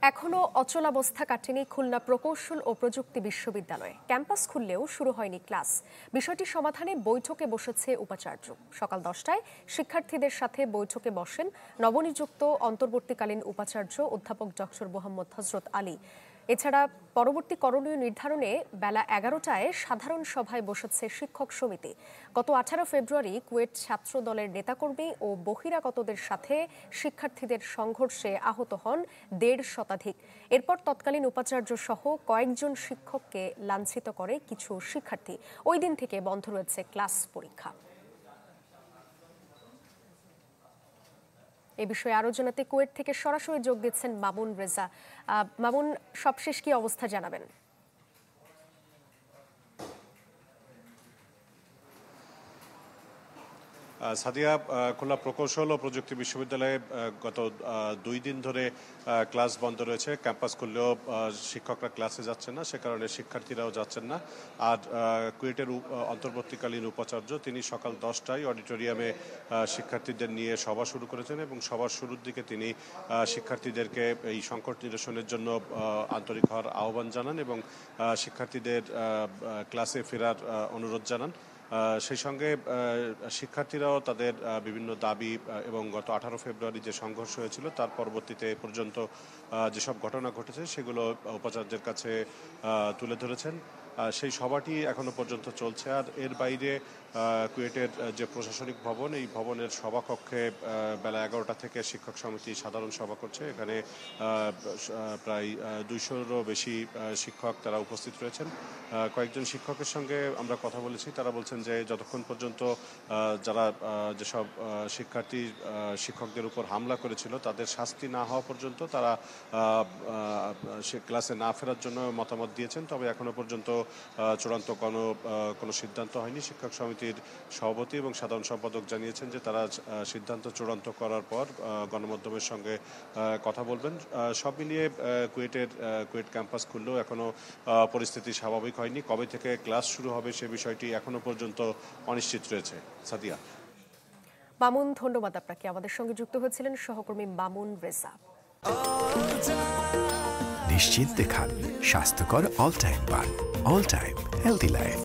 এখনো অচলাবস্থা কাটেনি খুলনা প্রকৌশল ও প্রযুক্তি বিশ্ববিদ্যালয়ে। ক্যাম্পাস খুললেও শুরু হয়নি ক্লাস। বিষয়টি সমাধানে বৈঠকে বসেছে উপাচার্য। সকাল 10টায় শিক্ষার্থীদের সাথে বৈঠকে বসেন নবনিযুক্ত অন্তর্বর্তীকালীন উপাচার্য অধ্যাপক ডক্টর মোহাম্মদ হযরত আলী। এছাড়া পরবর্তী করণীয় নির্ধারণে বেলা 11টায় সাধারণ সভায় বসেছে শিক্ষক সমিতি। গত 18 ফেব্রুয়ারি কুয়েট ছাত্র দলের নেতাকর্মী ও বহিরাগতদের সাথে শিক্ষার্থীদের সংঘর্ষে আহত হন 1.5 শতাধিক। এরপর তৎকালীন উপাচার্য সহ কয়েকজন শিক্ষককে লাঞ্ছিত করে কিছু শিক্ষার্থী। ওই দিন থেকে বন্ধ রয়েছে ক্লাস পরীক্ষা। এ বিষয়ে আরো জানাতে কুয়েট থেকে সরাসরি যোগ দিচ্ছেন মামুন রেজা। মামুন, সবশেষ কি অবস্থা জানাবেন? সাদিয়া, খুলনা প্রকৌশল ও প্রযুক্তি বিশ্ববিদ্যালয়ে গত 2 দিন ধরে ক্লাস বন্ধ রয়েছে। ক্যাম্পাস খুললেও শিক্ষকরা ক্লাসে যাচ্ছেন না, সে কারণে শিক্ষার্থীরাও যাচ্ছেন না। আর কুয়েটের অন্তর্বর্তীকালীন উপাচার্য তিনি সকাল 10টায় অডিটোরিয়ামে শিক্ষার্থীদের নিয়ে সভা শুরু করেছেন এবং সভার শুরুর দিকে তিনি শিক্ষার্থীদেরকে এই সংকট নিরসনের জন্য আন্তরিক হওয়ার আহ্বান জানান এবং শিক্ষার্থীদের ক্লাসে ফেরার অনুরোধ জানান। সেই সঙ্গে শিক্ষার্থীরাও তাদের বিভিন্ন দাবি এবং গত 18 ফেব্রুয়ারি যে সংঘর্ষ হয়েছিল তার পরবর্তীতে পর্যন্ত যেসব ঘটনা ঘটেছে সেগুলো উপাচার্যের কাছে তুলে ধরেছেন। সেই সভাটি এখনো পর্যন্ত চলছে। আর এর বাইরে কুয়েটের যে প্রশাসনিক ভবন, এই ভবনের সভাকক্ষে বেলা 11টা থেকে শিক্ষক সমিতি সাধারণ সভা করছে। এখানে প্রায় 200-রও বেশি শিক্ষক তারা উপস্থিত রয়েছেন। কয়েকজন শিক্ষকের সঙ্গে আমরা কথা বলেছি, তারা বলছেন যে যতক্ষণ পর্যন্ত যারা যেসব শিক্ষার্থী শিক্ষকদের উপর হামলা করেছিল তাদের শাস্তি না হওয়া পর্যন্ত তারা ক্লাসে না ফেরার জন্য মতামত দিয়েছেন। তবে এখনো পর্যন্ত চূড়ান্ত কোনো সিদ্ধান্ত হয়নি। শিক্ষক সমিতির সভাপতি এবং সাধারণ সম্পাদক জানিয়েছেন যে তারা সিদ্ধান্ত চূড়ান্ত করার পর গণমাধ্যমের সঙ্গে কথা বলবেন। সব মিলিয়ে কুয়েট ক্যাম্পাস খুললেও এখনো পরিস্থিতি স্বাভাবিক হয়নি। কবে থেকে ক্লাস শুরু হবে সে বিষয়টি এখনো পর্যন্ত অনিশ্চিত রয়েছে। সাদিয়া। মামুন, ধন্যবাদ আপনাকে। আমাদের সঙ্গে যুক্ত হয়েছিলেন সহকর্মী মামুন রেজা। নিশ্চিন্তে খান স্বাস্থ্যকর অল টাইম পান। All time healthy life.